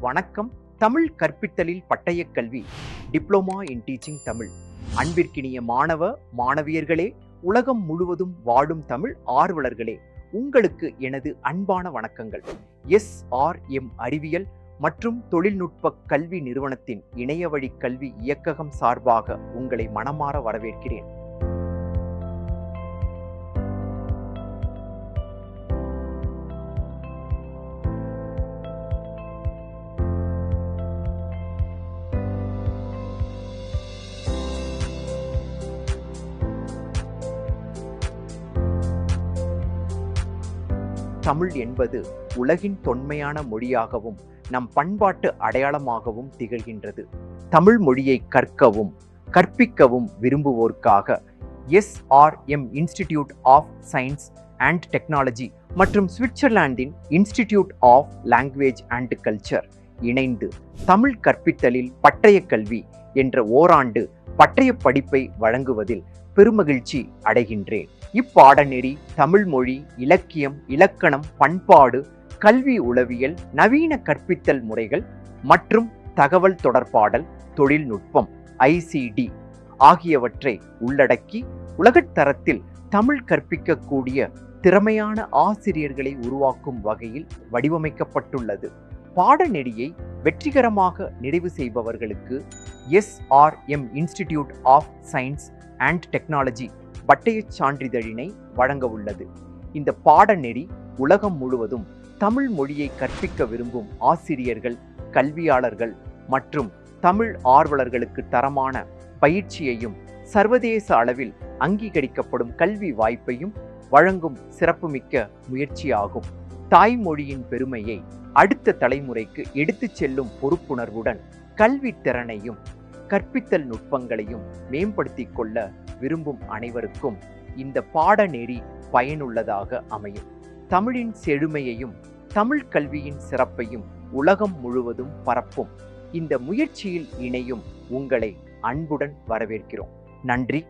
வணக்கம். தமிழ் கற்பித்தலில் பட்டயக் கல்வி diploma in teaching Tamil. அன்பிற்கினிய மாணவ மாணவியர்களே, உலகம் முழுவதும் வாழும் தமிழ் ஆர்வலர்களே, உங்களுக்கு எனது அன்பான வணக்கங்கள். SRM அறிவியல் மற்றும் தொழில்நுட்ப கல்வி நிறுவனத்தின் இணையவழி கல்வி இயக்ககம் சார்பாக உங்களை மனமாற வரவேற்கிறேன். தமிழ் என்பது உலகின் தொன்மையான மொழியாகவும் நம் பண்பாட்டு அடையாளமாகவும் திகழ்கின்றது. தமிழ் மொழியை கற்கவும் கற்பிக்கவும் விரும்புவோருக்காக SRM institute of science and technology மற்றும் சுவிட்சர்லாந்தின் institute of language and culture இணைந்து தமிழ் கற்பித்தலில் பட்டயக் கல்வி என்ற ஓராண்டு பட்டய படிப்பை வழங்குவதில் பெருமகிழ்ச்சி அடைகின்றேன். இப்பாடநெறி தமிழ் மொழி, இலக்கியம், இலக்கணம், பண்பாடு, கல்வி உளவியல், நவீன கற்பித்தல் முறைகள் மற்றும் தகவல் தொடர்பாடல், தொழில்நுட்பம் ICT ஆகியவற்றை உள்ளடக்கி உலகத்தரத்தில் தமிழ் கற்பிக்கக்கூடிய திறமையான ஆசிரியர்களை உருவாக்கும் வகையில் வடிவமைக்கப்பட்டுள்ளது. பாடநெறியை வெற்றிகரமாக நிறைவு செய்பவர்களுக்கு SRM institute of science and technology பட்டயச் சான்றிதழினை வழங்க உள்ளது. இந்த பாடநெறி உலகம் முழுவதும் தமிழ் மொழியை கற்பிக்க விரும்பும் ஆசிரியர்கள், கல்வியாளர்கள் மற்றும் தமிழ் ஆர்வலர்களுக்கு தரமான பயிற்சியையும் சர்வதேச அளவில் அங்கீகரிக்கப்படும் கல்வி வாய்ப்பையும் வழங்கும் சிறப்புமிக்க முயற்சியாகும். தாய்மொழியின் பெருமையை அடுத்த தலைமுறைக்கு எடுத்துச் செல்லும் பொறுப்புணர்வுடன் கல்வி திறனையும் கற்பித்தல் நுட்பங்களையும் மேம்படுத்திக் கொள்ள விரும்பும் அனைவருக்கும் இந்த பாடநெறி பயனுள்ளதாக அமையும். தமிழின் செழுமையையும் தமிழ் கல்வியின் சிறப்பையும் உலகம் முழுவதும் பரப்பும் இந்த முயற்சியில் இணையும் உங்களை அன்புடன் வரவேற்கிறோம். நன்றி.